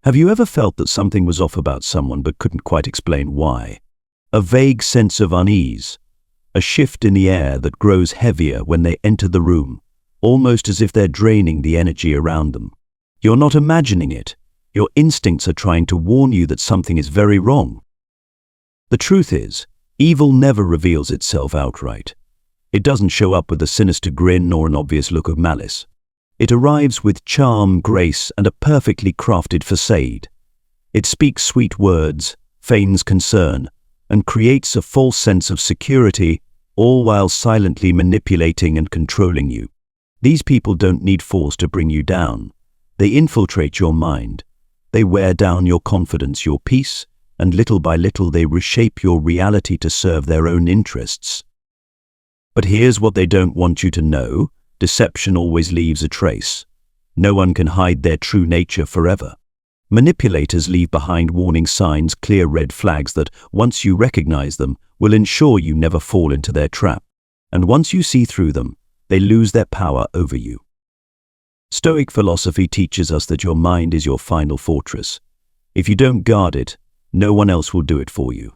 Have you ever felt that something was off about someone but couldn't quite explain why? A vague sense of unease, a shift in the air that grows heavier when they enter the room, almost as if they're draining the energy around them. You're not imagining it. Your instincts are trying to warn you that something is very wrong. The truth is, evil never reveals itself outright. It doesn't show up with a sinister grin or an obvious look of malice. It arrives with charm, grace, and a perfectly crafted facade. It speaks sweet words, feigns concern, and creates a false sense of security, all while silently manipulating and controlling you. These people don't need force to bring you down. They infiltrate your mind. They wear down your confidence, your peace, and little by little they reshape your reality to serve their own interests. But here's what they don't want you to know. Deception always leaves a trace. No one can hide their true nature forever. Manipulators leave behind warning signs, clear red flags that, once you recognize them, will ensure you never fall into their trap. And once you see through them, they lose their power over you. Stoic philosophy teaches us that your mind is your final fortress. If you don't guard it, no one else will do it for you.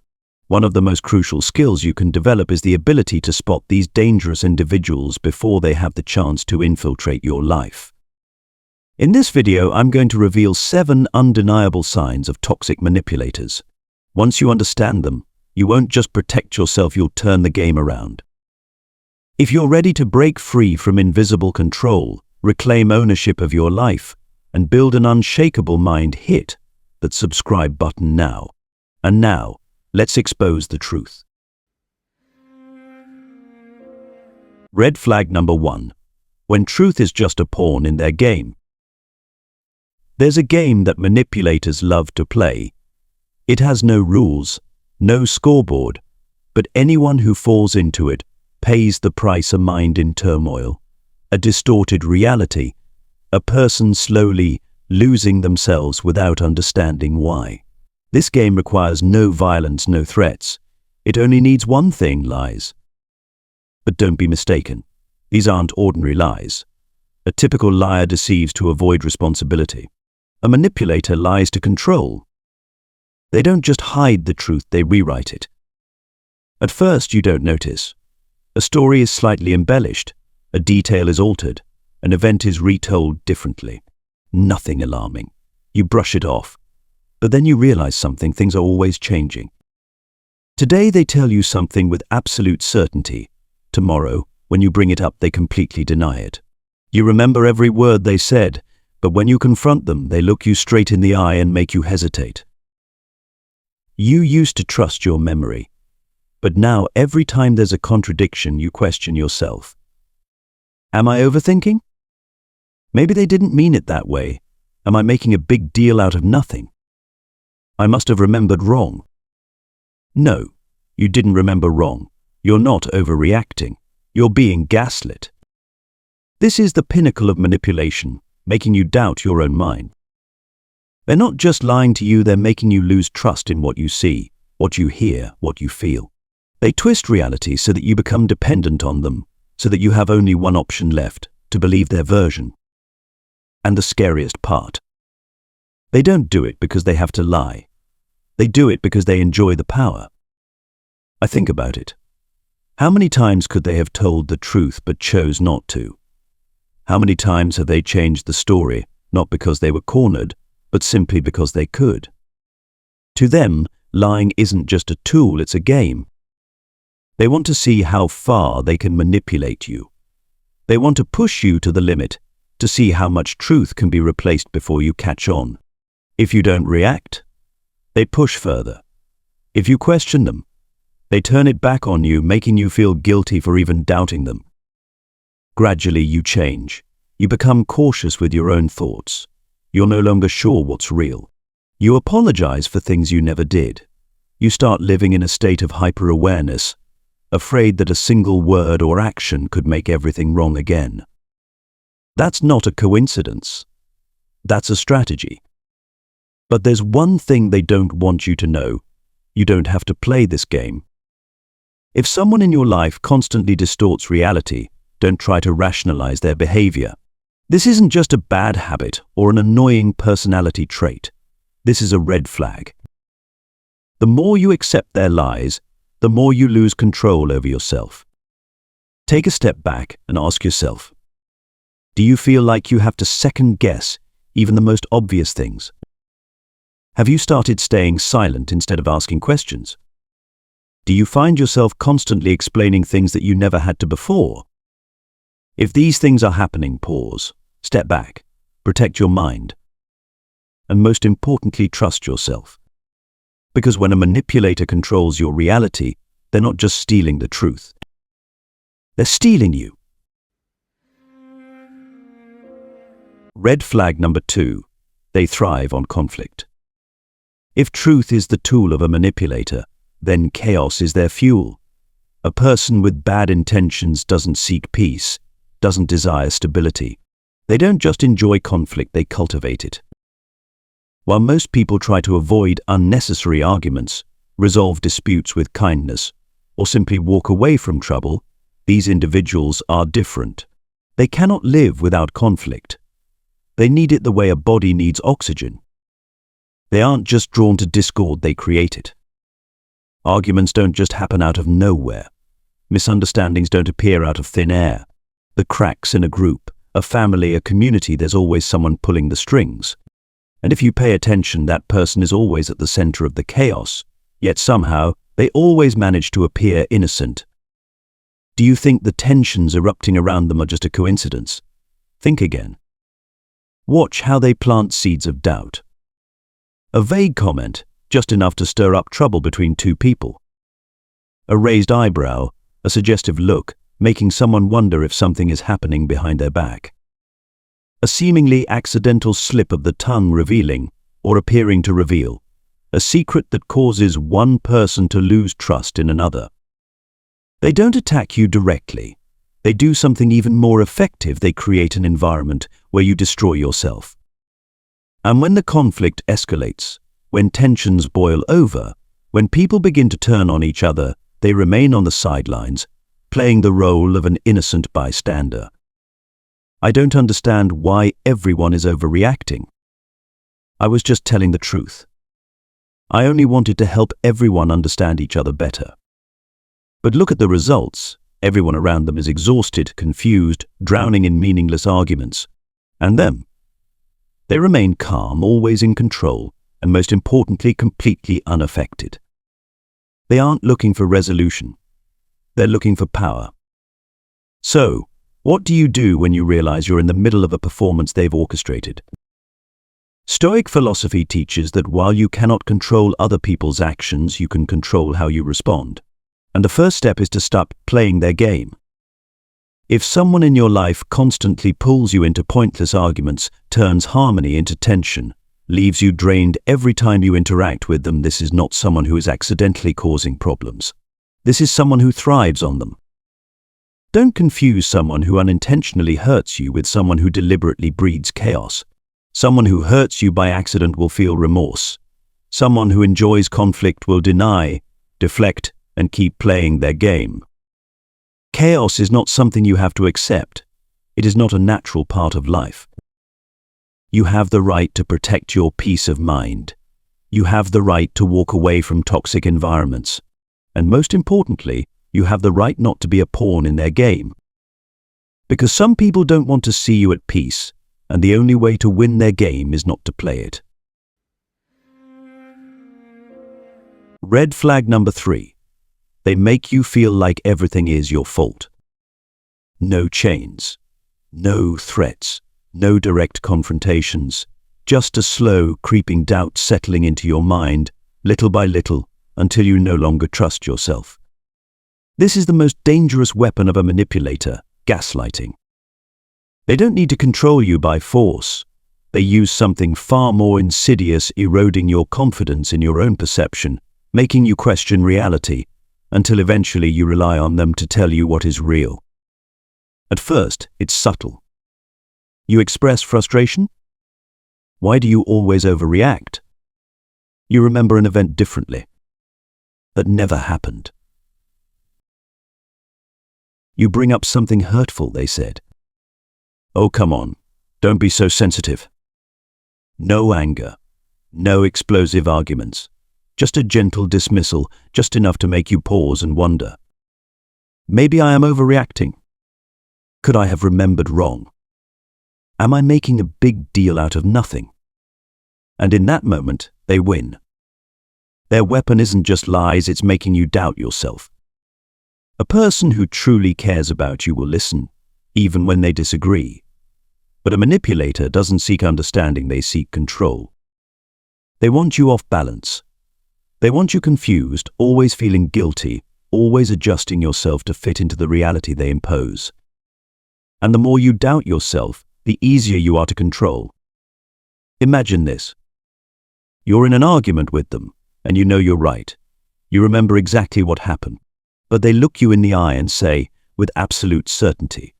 One of the most crucial skills you can develop is the ability to spot these dangerous individuals before they have the chance to infiltrate your life. In this video, I'm going to reveal 7 undeniable signs of toxic manipulators. Once you understand them, you won't just protect yourself, you'll turn the game around. If you're ready to break free from invisible control, reclaim ownership of your life, and build an unshakable mind, hit that subscribe button now. And now, let's expose the truth. Red flag number 1. When truth is just a pawn in their game. There's a game that manipulators love to play. It has no rules, no scoreboard, but anyone who falls into it pays the price: a mind in turmoil, a distorted reality, a person slowly losing themselves without understanding why. This game requires no violence, no threats. It only needs one thing: lies. But don't be mistaken. These aren't ordinary lies. A typical liar deceives to avoid responsibility. A manipulator lies to control. They don't just hide the truth, they rewrite it. At first, you don't notice. A story is slightly embellished, a detail is altered, an event is retold differently. Nothing alarming. You brush it off. But then you realize something: things are always changing. Today they tell you something with absolute certainty. Tomorrow, when you bring it up, they completely deny it. You remember every word they said, but when you confront them, they look you straight in the eye and make you hesitate. You used to trust your memory, but now every time there's a contradiction, you question yourself. Am I overthinking? Maybe they didn't mean it that way. Am I making a big deal out of nothing? I must have remembered wrong. No, you didn't remember wrong. You're not overreacting. You're being gaslit. This is the pinnacle of manipulation, making you doubt your own mind. They're not just lying to you, they're making you lose trust in what you see, what you hear, what you feel. They twist reality so that you become dependent on them, so that you have only one option left: to believe their version. And the scariest part, they don't do it because they have to lie. They do it because they enjoy the power. I think about it. How many times could they have told the truth but chose not to? How many times have they changed the story, not because they were cornered, but simply because they could? To them, lying isn't just a tool, it's a game. They want to see how far they can manipulate you. They want to push you to the limit, to see how much truth can be replaced before you catch on. If you don't react, they push further. If you question them, they turn it back on you, making you feel guilty for even doubting them. Gradually you change. You become cautious with your own thoughts. You're no longer sure what's real. You apologize for things you never did. You start living in a state of hyper-awareness, afraid that a single word or action could make everything wrong again. That's not a coincidence. That's a strategy. But there's one thing they don't want you to know. You don't have to play this game. If someone in your life constantly distorts reality, don't try to rationalize their behavior. This isn't just a bad habit or an annoying personality trait. This is a red flag. The more you accept their lies, the more you lose control over yourself. Take a step back and ask yourself, do you feel like you have to second-guess even the most obvious things? Have you started staying silent instead of asking questions? Do you find yourself constantly explaining things that you never had to before? If these things are happening, pause, step back, protect your mind, and most importantly, trust yourself. Because when a manipulator controls your reality, they're not just stealing the truth. They're stealing you. Red flag number 2. They thrive on conflict. If truth is the tool of a manipulator, then chaos is their fuel. A person with bad intentions doesn't seek peace, doesn't desire stability. They don't just enjoy conflict, they cultivate it. While most people try to avoid unnecessary arguments, resolve disputes with kindness, or simply walk away from trouble, these individuals are different. They cannot live without conflict. They need it the way a body needs oxygen. They aren't just drawn to discord, they create it. Arguments don't just happen out of nowhere. Misunderstandings don't appear out of thin air. The cracks in a group, a family, a community, there's always someone pulling the strings. And if you pay attention, that person is always at the center of the chaos, yet somehow they always manage to appear innocent. Do you think the tensions erupting around them are just a coincidence? Think again. Watch how they plant seeds of doubt. A vague comment, just enough to stir up trouble between two people. A raised eyebrow, a suggestive look, making someone wonder if something is happening behind their back. A seemingly accidental slip of the tongue revealing, or appearing to reveal, a secret that causes one person to lose trust in another. They don't attack you directly. They do something even more effective. They create an environment where you destroy yourself. And when the conflict escalates, when tensions boil over, when people begin to turn on each other, they remain on the sidelines, playing the role of an innocent bystander. I don't understand why everyone is overreacting. I was just telling the truth. I only wanted to help everyone understand each other better. But look at the results. Everyone around them is exhausted, confused, drowning in meaningless arguments. And them? They remain calm, always in control, and most importantly, completely unaffected. They aren't looking for resolution. They're looking for power. So, what do you do when you realize you're in the middle of a performance they've orchestrated? Stoic philosophy teaches that while you cannot control other people's actions, you can control how you respond. And the first step is to stop playing their game. If someone in your life constantly pulls you into pointless arguments, turns harmony into tension, leaves you drained every time you interact with them, this is not someone who is accidentally causing problems. This is someone who thrives on them. Don't confuse someone who unintentionally hurts you with someone who deliberately breeds chaos. Someone who hurts you by accident will feel remorse. Someone who enjoys conflict will deny, deflect, and keep playing their game. Chaos is not something you have to accept. It is not a natural part of life. You have the right to protect your peace of mind. You have the right to walk away from toxic environments. And most importantly, you have the right not to be a pawn in their game. Because some people don't want to see you at peace, and the only way to win their game is not to play it. Red flag number 3. They make you feel like everything is your fault. No chains, no threats, no direct confrontations, just a slow, creeping doubt settling into your mind, little by little, until you no longer trust yourself. This is the most dangerous weapon of a manipulator, gaslighting. They don't need to control you by force. They use something far more insidious, eroding your confidence in your own perception, making you question reality, until eventually you rely on them to tell you what is real. At first, it's subtle. You express frustration? Why do you always overreact? You remember an event differently. That never happened. You bring up something hurtful, they said. Oh, come on, don't be so sensitive. No anger, No explosive arguments. Just a gentle dismissal, just enough to make you pause and wonder. Maybe I am overreacting. Could I have remembered wrong? Am I making a big deal out of nothing? And in that moment, they win. Their weapon isn't just lies, it's making you doubt yourself. A person who truly cares about you will listen, even when they disagree. But a manipulator doesn't seek understanding, they seek control. They want you off balance. They want you confused, always feeling guilty, always adjusting yourself to fit into the reality they impose. And the more you doubt yourself, the easier you are to control. Imagine this. You're in an argument with them, and you know you're right. You remember exactly what happened. But they look you in the eye and say, with absolute certainty,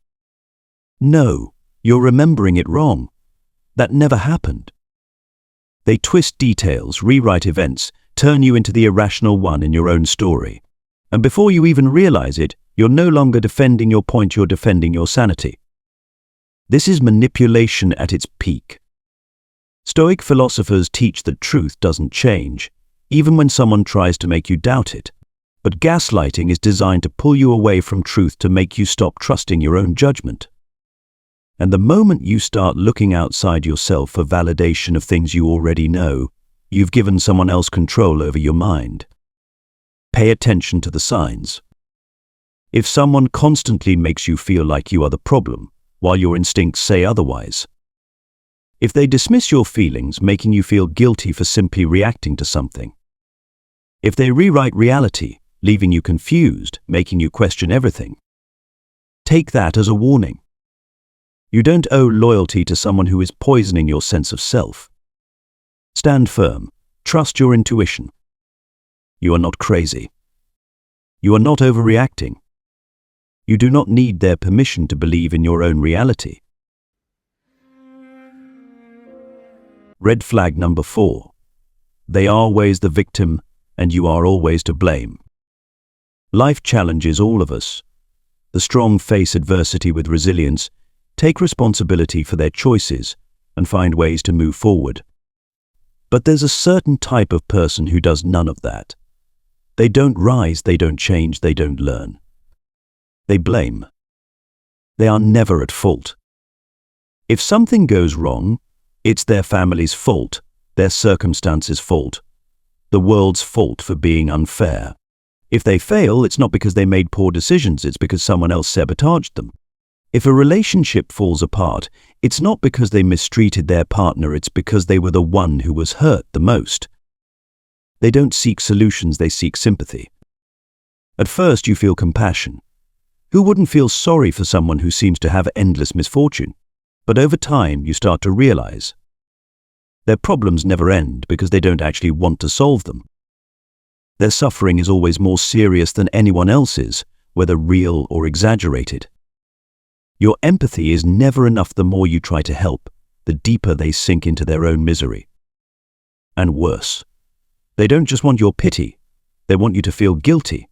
"No, you're remembering it wrong. That never happened." They twist details, rewrite events, turn you into the irrational one in your own story. And before you even realize it, you're no longer defending your point, you're defending your sanity. This is manipulation at its peak. Stoic philosophers teach that truth doesn't change, even when someone tries to make you doubt it. But gaslighting is designed to pull you away from truth, to make you stop trusting your own judgment. And the moment you start looking outside yourself for validation of things you already know, you've given someone else control over your mind. Pay attention to the signs. If someone constantly makes you feel like you are the problem, while your instincts say otherwise. If they dismiss your feelings, making you feel guilty for simply reacting to something. If they rewrite reality, leaving you confused, making you question everything. Take that as a warning. You don't owe loyalty to someone who is poisoning your sense of self. Stand firm. Trust your intuition. You are not crazy. You are not overreacting. You do not need their permission to believe in your own reality. Red flag number 4. They are always the victim, and you are always to blame. Life challenges all of us. The strong face adversity with resilience, take responsibility for their choices, and find ways to move forward. But there's a certain type of person who does none of that. They don't rise, they don't change, they don't learn. They blame. They are never at fault. If something goes wrong, it's their family's fault, their circumstances' fault, the world's fault for being unfair. If they fail, it's not because they made poor decisions, it's because someone else sabotaged them. If a relationship falls apart, it's not because they mistreated their partner, it's because they were the one who was hurt the most. They don't seek solutions, they seek sympathy. At first you feel compassion. Who wouldn't feel sorry for someone who seems to have endless misfortune? But over time you start to realize their problems never end because they don't actually want to solve them. Their suffering is always more serious than anyone else's, whether real or exaggerated. Your empathy is never enough. The more you try to help, the deeper they sink into their own misery. And worse, they don't just want your pity, they want you to feel guilty.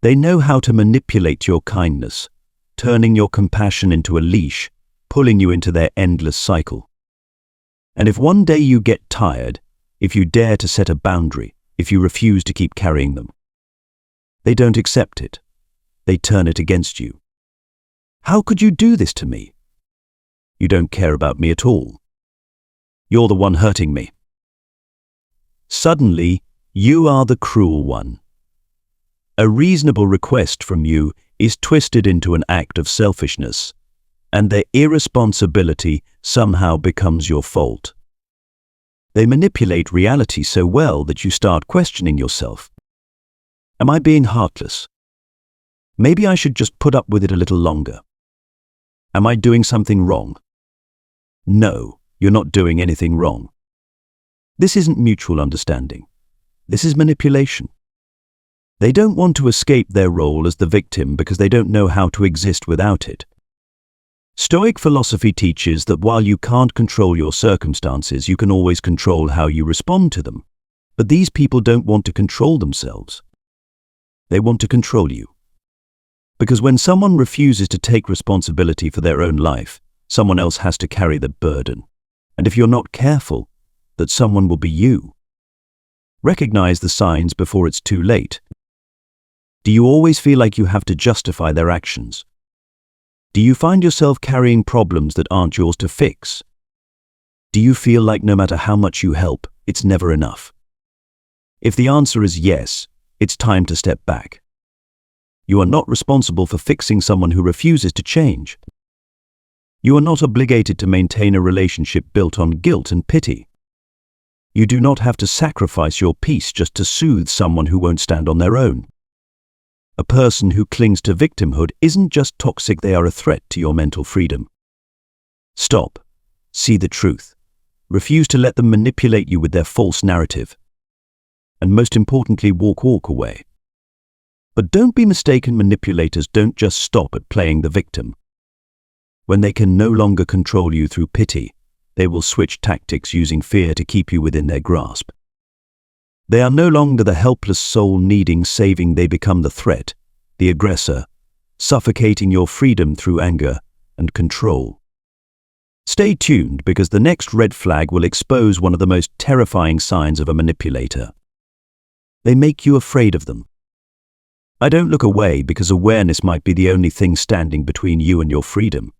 They know how to manipulate your kindness, turning your compassion into a leash, pulling you into their endless cycle. And if one day you get tired, if you dare to set a boundary, if you refuse to keep carrying them, they don't accept it. They turn it against you. How could you do this to me? You don't care about me at all. You're the one hurting me. Suddenly, you are the cruel one. A reasonable request from you is twisted into an act of selfishness, and their irresponsibility somehow becomes your fault. They manipulate reality so well that you start questioning yourself. Am I being heartless? Maybe I should just put up with it a little longer. Am I doing something wrong? No, you're not doing anything wrong. This isn't mutual understanding. This is manipulation. They don't want to escape their role as the victim because they don't know how to exist without it. Stoic philosophy teaches that while you can't control your circumstances, you can always control how you respond to them. But these people don't want to control themselves. They want to control you. Because when someone refuses to take responsibility for their own life, someone else has to carry the burden. And if you're not careful, that someone will be you. Recognize the signs before it's too late. Do you always feel like you have to justify their actions? Do you find yourself carrying problems that aren't yours to fix? Do you feel like no matter how much you help, it's never enough? If the answer is yes, it's time to step back. You are not responsible for fixing someone who refuses to change. You are not obligated to maintain a relationship built on guilt and pity. You do not have to sacrifice your peace just to soothe someone who won't stand on their own. A person who clings to victimhood isn't just toxic, they are a threat to your mental freedom. Stop. See the truth. Refuse to let them manipulate you with their false narrative. And most importantly, walk away. But don't be mistaken, manipulators don't just stop at playing the victim. When they can no longer control you through pity, they will switch tactics using fear to keep you within their grasp. They are no longer the helpless soul needing saving, they become the threat, the aggressor, suffocating your freedom through anger and control. Stay tuned, because the next red flag will expose one of the most terrifying signs of a manipulator. They make you afraid of them. I don't look away because awareness might be the only thing standing between you and your freedom.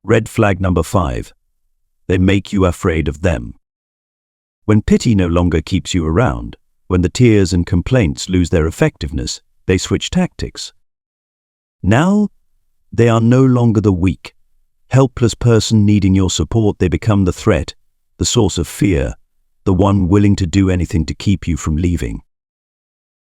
Red flag number 5. They make you afraid of them. When pity no longer keeps you around, when the tears and complaints lose their effectiveness, they switch tactics. Now, they are no longer the weak, helpless person needing your support. They become the threat, the source of fear, the one willing to do anything to keep you from leaving.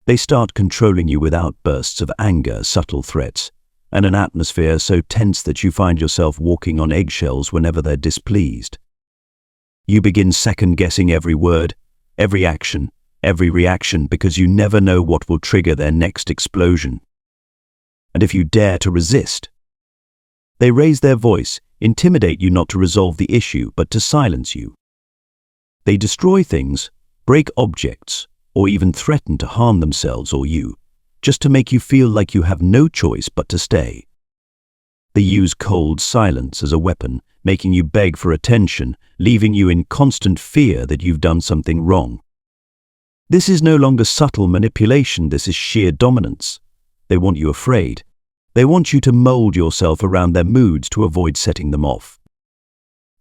They start controlling you with outbursts of anger, subtle threats, and an atmosphere so tense that you find yourself walking on eggshells whenever they're displeased. You begin second-guessing every word, every action, every reaction, because you never know what will trigger their next explosion. And if you dare to resist, they raise their voice, intimidate you not to resolve the issue but to silence you. They destroy things, break objects, or even threaten to harm themselves or you, just to make you feel like you have no choice but to stay. They use cold silence as a weapon, making you beg for attention, leaving you in constant fear that you've done something wrong. This is no longer subtle manipulation, this is sheer dominance. They want you afraid. They want you to mold yourself around their moods to avoid setting them off.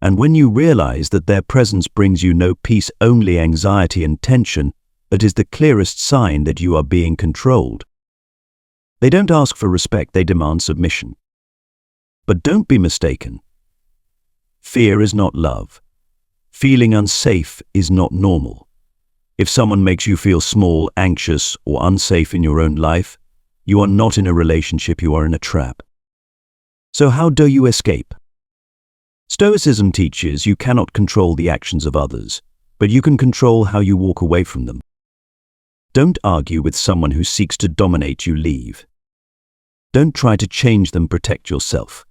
And when you realize that their presence brings you no peace, only anxiety and tension, that is the clearest sign that you are being controlled. They don't ask for respect, they demand submission. But don't be mistaken. Fear is not love. Feeling unsafe is not normal. If someone makes you feel small, anxious, or unsafe in your own life, you are not in a relationship, you are in a trap. So how do you escape? Stoicism teaches you cannot control the actions of others, but you can control how you walk away from them. Don't argue with someone who seeks to dominate you, leave. Don't try to change them, protect yourself.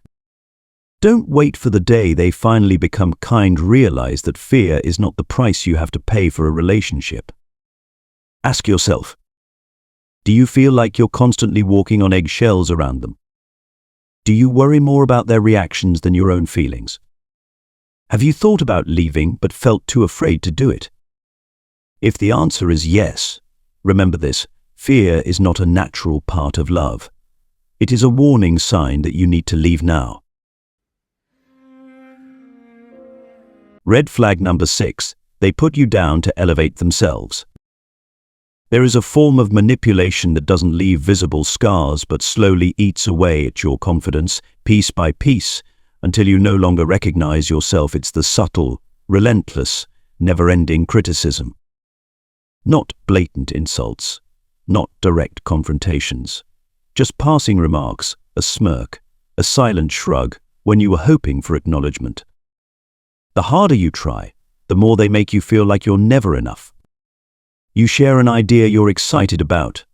Don't wait for the day they finally become kind, realize that fear is not the price you have to pay for a relationship. Ask yourself, do you feel like you're constantly walking on eggshells around them? Do you worry more about their reactions than your own feelings? Have you thought about leaving but felt too afraid to do it? If the answer is yes, remember this: fear is not a natural part of love. It is a warning sign that you need to leave now. Red flag number 6. They put you down to elevate themselves. There is a form of manipulation that doesn't leave visible scars but slowly eats away at your confidence, piece by piece, until you no longer recognize yourself. It's the subtle, relentless, never-ending criticism. Not blatant insults, not direct confrontations, just passing remarks, a smirk, a silent shrug when you were hoping for acknowledgement. The harder you try, the more they make you feel like you're never enough. You share an idea you're excited about.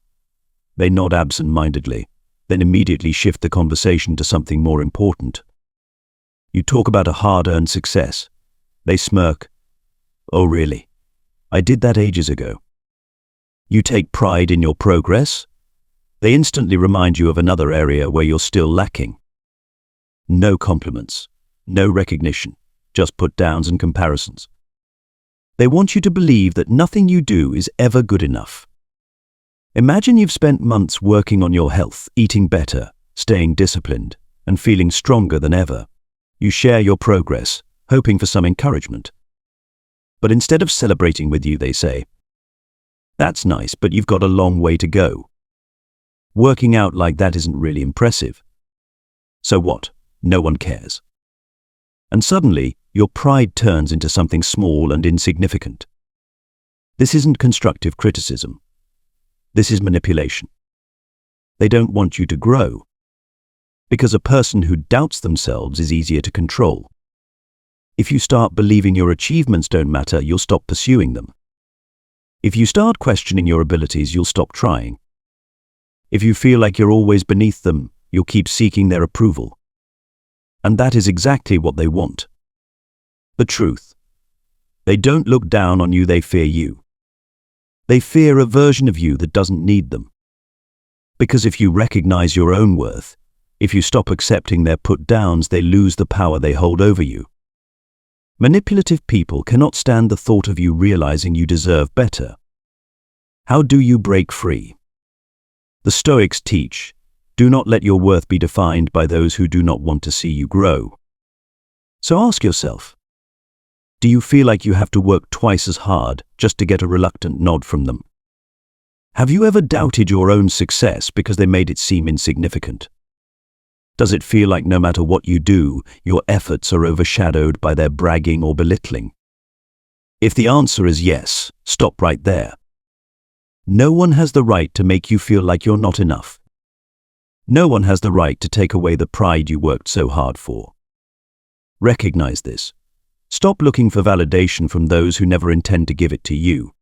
They nod absent-mindedly, then immediately shift the conversation to something more important. You talk about a hard-earned success. They smirk. Oh, really? I did that ages ago. You take pride in your progress. They instantly remind you of another area where you're still lacking. No compliments, no recognition, just put-downs and comparisons. They want you to believe that nothing you do is ever good enough. Imagine you've spent months working on your health, eating better, staying disciplined, and feeling stronger than ever. You share your progress, hoping for some encouragement. But instead of celebrating with you, they say, "That's nice, but you've got a long way to go. Working out like that isn't really impressive." So what? No one cares. And suddenly, your pride turns into something small and insignificant. This isn't constructive criticism. This is manipulation. They don't want you to grow, because a person who doubts themselves is easier to control. If you start believing your achievements don't matter, you'll stop pursuing them. If you start questioning your abilities, you'll stop trying. If you feel like you're always beneath them, you'll keep seeking their approval. And that is exactly what they want. The truth. They don't look down on you, they fear you. They fear a version of you that doesn't need them. Because if you recognize your own worth, if you stop accepting their put-downs, they lose the power they hold over you. Manipulative people cannot stand the thought of you realizing you deserve better. How do you break free? The Stoics teach, do not let your worth be defined by those who do not want to see you grow. So ask yourself, do you feel like you have to work twice as hard just to get a reluctant nod from them? Have you ever doubted your own success because they made it seem insignificant? Does it feel like no matter what you do, your efforts are overshadowed by their bragging or belittling? If the answer is yes, stop right there. No one has the right to make you feel like you're not enough. No one has the right to take away the pride you worked so hard for. Recognize this. Stop looking for validation from those who never intend to give it to you.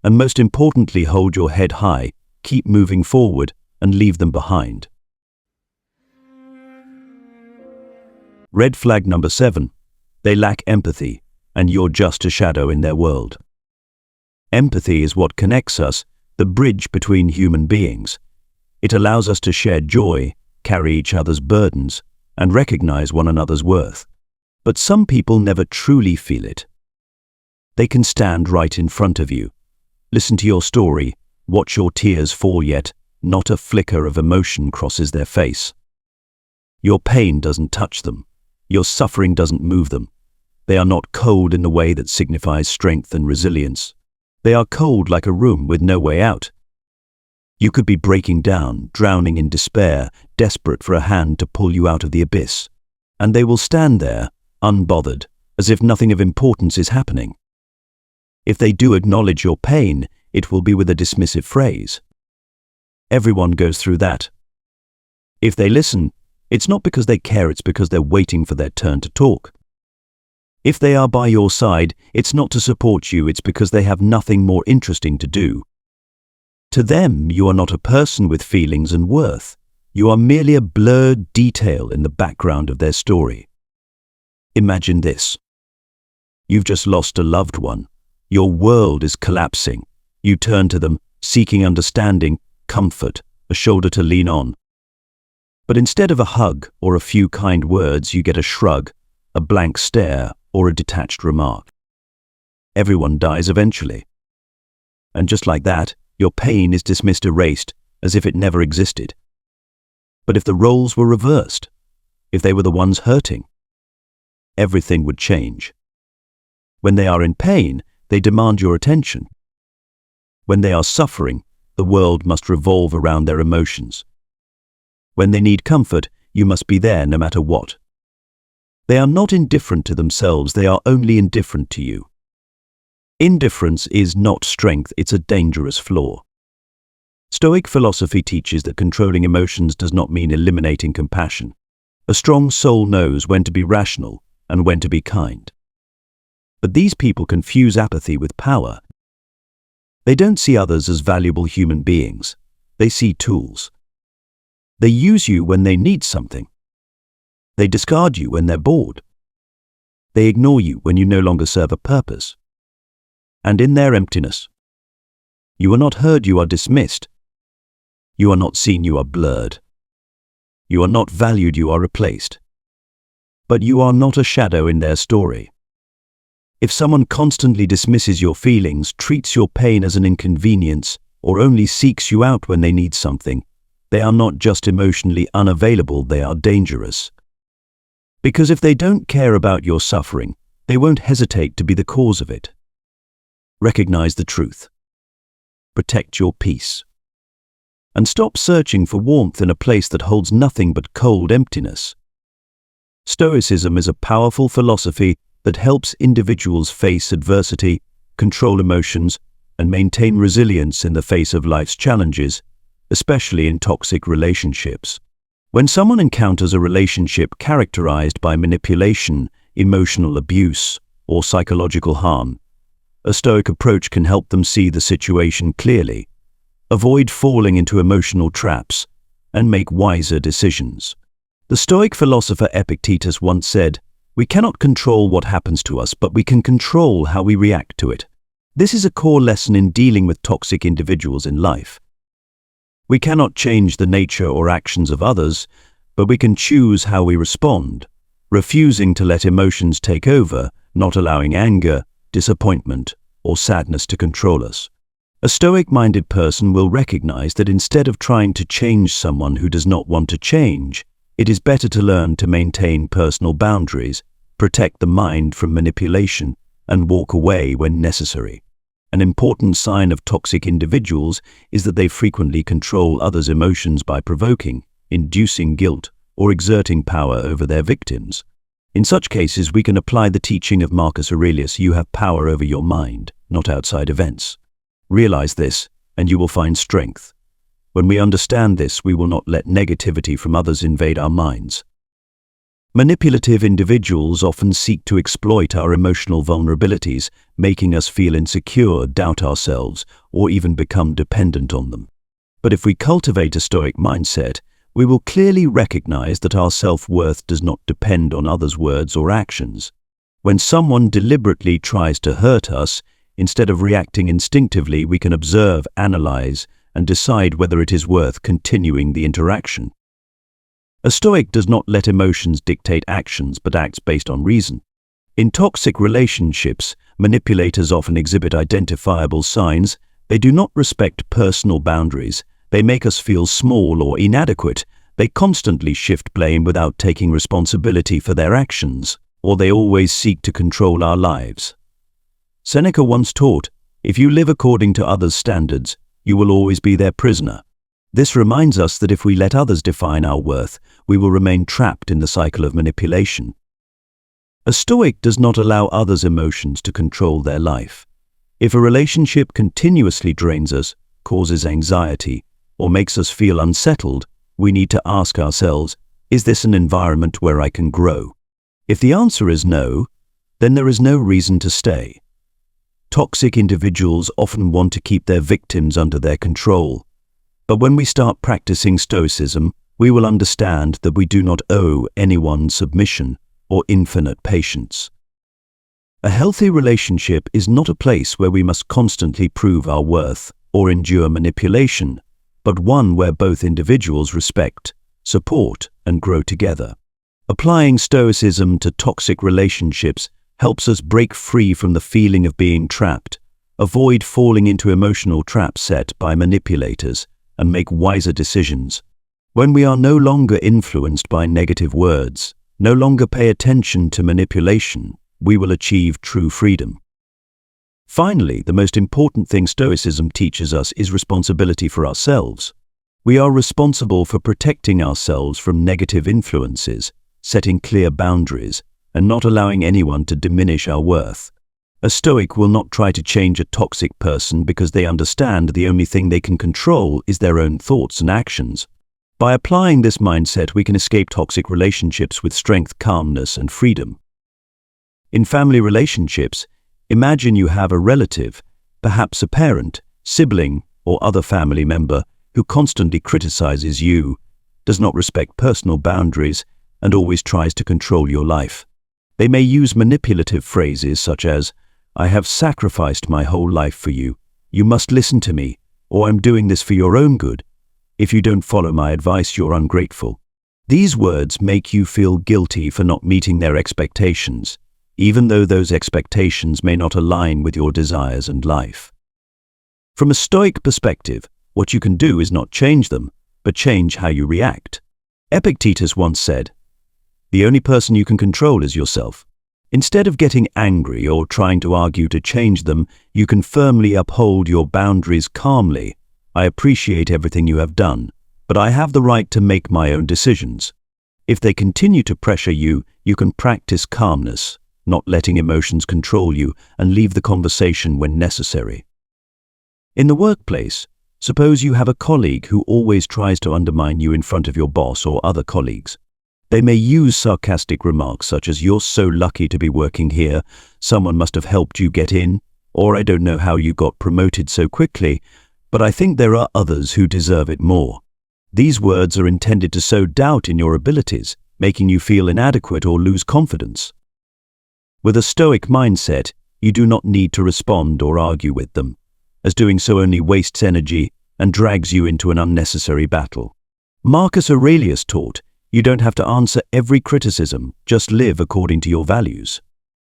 And most importantly, hold your head high, keep moving forward, and leave them behind. Red flag number 7. They lack empathy, and you're just a shadow in their world. Empathy is what connects us, the bridge between human beings. It allows us to share joy, carry each other's burdens, and recognize one another's worth. But some people never truly feel it. They can stand right in front of you, listen to your story, watch your tears fall, yet not a flicker of emotion crosses their face. Your pain doesn't touch them. Your suffering doesn't move them. They are not cold in the way that signifies strength and resilience. They are cold like a room with no way out. You could be breaking down, drowning in despair, desperate for a hand to pull you out of the abyss. And they will stand there, unbothered, as if nothing of importance is happening. If they do acknowledge your pain, it will be with a dismissive phrase. Everyone goes through that. If they listen, it's not because they care, it's because they're waiting for their turn to talk. If they are by your side, it's not to support you, it's because they have nothing more interesting to do. To them, you are not a person with feelings and worth. You are merely a blurred detail in the background of their story. Imagine this. You've just lost a loved one. Your world is collapsing. You turn to them, seeking understanding, comfort, a shoulder to lean on. But instead of a hug or a few kind words, you get a shrug, a blank stare, or a detached remark. Everyone dies eventually. And just like that, your pain is dismissed, erased, as if it never existed. But if the roles were reversed, if they were the ones hurting, everything would change. When they are in pain, they demand your attention. When they are suffering, the world must revolve around their emotions. When they need comfort, you must be there no matter what. They are not indifferent to themselves, they are only indifferent to you. Indifference is not strength, it's a dangerous flaw. Stoic philosophy teaches that controlling emotions does not mean eliminating compassion. A strong soul knows when to be rational and when to be kind. But these people confuse apathy with power. They don't see others as valuable human beings. They see tools. They use you when they need something. They discard you when they're bored. They ignore you when you no longer serve a purpose. And in their emptiness, you are not heard, you are dismissed. You are not seen, you are blurred. You are not valued, you are replaced. but you are not a shadow in their story. If someone constantly dismisses your feelings, treats your pain as an inconvenience, or only seeks you out when they need something, they are not just emotionally unavailable, they are dangerous. Because if they don't care about your suffering, they won't hesitate to be the cause of it. Recognize the truth. Protect your peace. And stop searching for warmth in a place that holds nothing but cold emptiness. Stoicism is a powerful philosophy that helps individuals face adversity, control emotions, and maintain resilience in the face of life's challenges, especially in toxic relationships. When someone encounters a relationship characterized by manipulation, emotional abuse, or psychological harm, a Stoic approach can help them see the situation clearly, avoid falling into emotional traps, and make wiser decisions. The Stoic philosopher Epictetus once said, "We cannot control what happens to us, but we can control how we react to it." This is a core lesson in dealing with toxic individuals in life. We cannot change the nature or actions of others, but we can choose how we respond, refusing to let emotions take over, not allowing anger, disappointment, or sadness to control us. A Stoic-minded person will recognize that instead of trying to change someone who does not want to change, it is better to learn to maintain personal boundaries, protect the mind from manipulation, and walk away when necessary. An important sign of toxic individuals is that they frequently control others' emotions by provoking, inducing guilt, or exerting power over their victims. In such cases, we can apply the teaching of Marcus Aurelius, "You have power over your mind, not outside events." Realize this, and you will find strength. When we understand this, we will not let negativity from others invade our minds. Manipulative individuals often seek to exploit our emotional vulnerabilities, making us feel insecure, doubt ourselves, or even become dependent on them. But if we cultivate a Stoic mindset, we will clearly recognize that our self-worth does not depend on others' words or actions. When someone deliberately tries to hurt us, instead of reacting instinctively, we can observe, analyze, and decide whether it is worth continuing the interaction. A Stoic does not let emotions dictate actions, but acts based on reason. In toxic relationships, manipulators often exhibit identifiable signs. They do not respect personal boundaries. They make us feel small or inadequate. They constantly shift blame without taking responsibility for their actions, or they always seek to control our lives. Seneca once taught, "If you live according to others' standards, you will always be their prisoner." This reminds us that if we let others define our worth, we will remain trapped in the cycle of manipulation. A Stoic does not allow others' emotions to control their life. If a relationship continuously drains us, causes anxiety, or makes us feel unsettled, we need to ask ourselves, is this an environment where I can grow? If the answer is no, then there is no reason to stay. Toxic individuals often want to keep their victims under their control. But when we start practicing Stoicism, we will understand that we do not owe anyone submission or infinite patience. A healthy relationship is not a place where we must constantly prove our worth or endure manipulation, but one where both individuals respect, support, and grow together. Applying Stoicism to toxic relationships helps us break free from the feeling of being trapped, avoid falling into emotional traps set by manipulators, and make wiser decisions. When we are no longer influenced by negative words, no longer pay attention to manipulation, we will achieve true freedom. Finally, the most important thing Stoicism teaches us is responsibility for ourselves. We are responsible for protecting ourselves from negative influences, setting clear boundaries, and not allowing anyone to diminish our worth. A Stoic will not try to change a toxic person because they understand the only thing they can control is their own thoughts and actions. By applying this mindset, we can escape toxic relationships with strength, calmness, and freedom. In family relationships, imagine you have a relative, perhaps a parent, sibling, or other family member who constantly criticizes you, does not respect personal boundaries, and always tries to control your life. They may use manipulative phrases such as, "I have sacrificed my whole life for you. You must listen to me," or "I'm doing this for your own good. If you don't follow my advice, you're ungrateful." These words make you feel guilty for not meeting their expectations, even though those expectations may not align with your desires and life. From a Stoic perspective, what you can do is not change them, but change how you react. Epictetus once said, "The only person you can control is yourself." Instead of getting angry or trying to argue to change them, you can firmly uphold your boundaries calmly. "I appreciate everything you have done, but I have the right to make my own decisions." If they continue to pressure you, you can practice calmness, not letting emotions control you, and leave the conversation when necessary. In the workplace, suppose you have a colleague who always tries to undermine you in front of your boss or other colleagues. They may use sarcastic remarks such as, "You're so lucky to be working here, someone must have helped you get in," or "I don't know how you got promoted so quickly, but I think there are others who deserve it more." These words are intended to sow doubt in your abilities, making you feel inadequate or lose confidence. With a Stoic mindset, you do not need to respond or argue with them, as doing so only wastes energy and drags you into an unnecessary battle. Marcus Aurelius taught, you don't have to answer every criticism, just live according to your values.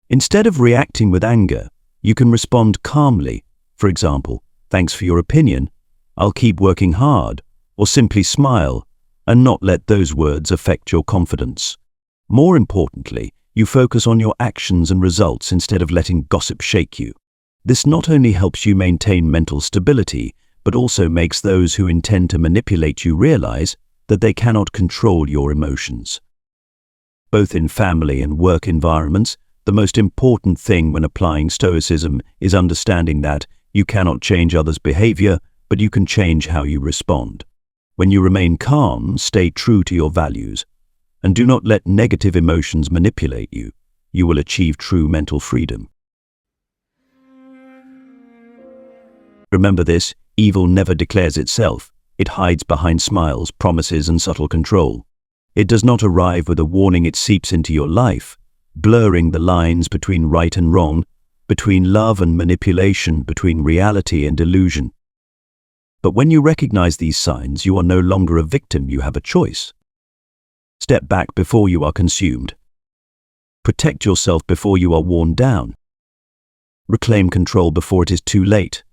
Instead of reacting with anger, you can respond calmly. For example, "Thanks for your opinion, I'll keep working hard," or simply smile and not let those words affect your confidence. More importantly, you focus on your actions and results instead of letting gossip shake you. This not only helps you maintain mental stability, but also makes those who intend to manipulate you realize that they cannot control your emotions. Both in family and work environments, the most important thing when applying Stoicism is understanding that you cannot change others' behavior, but you can change how you respond. When you remain calm, stay true to your values, and do not let negative emotions manipulate you, you will achieve true mental freedom. Remember this, evil never declares itself. It hides behind smiles, promises, and subtle control. It does not arrive with a warning, it seeps into your life, blurring the lines between right and wrong, between love and manipulation, between reality and illusion. But when you recognize these signs, you are no longer a victim, you have a choice. Step back before you are consumed. Protect yourself before you are worn down. Reclaim control before it is too late.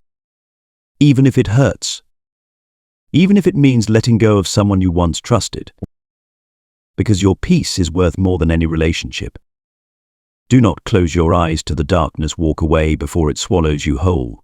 Even if it hurts. Even if it means letting go of someone you once trusted. Because your peace is worth more than any relationship. Do not close your eyes to the darkness, walk away before it swallows you whole.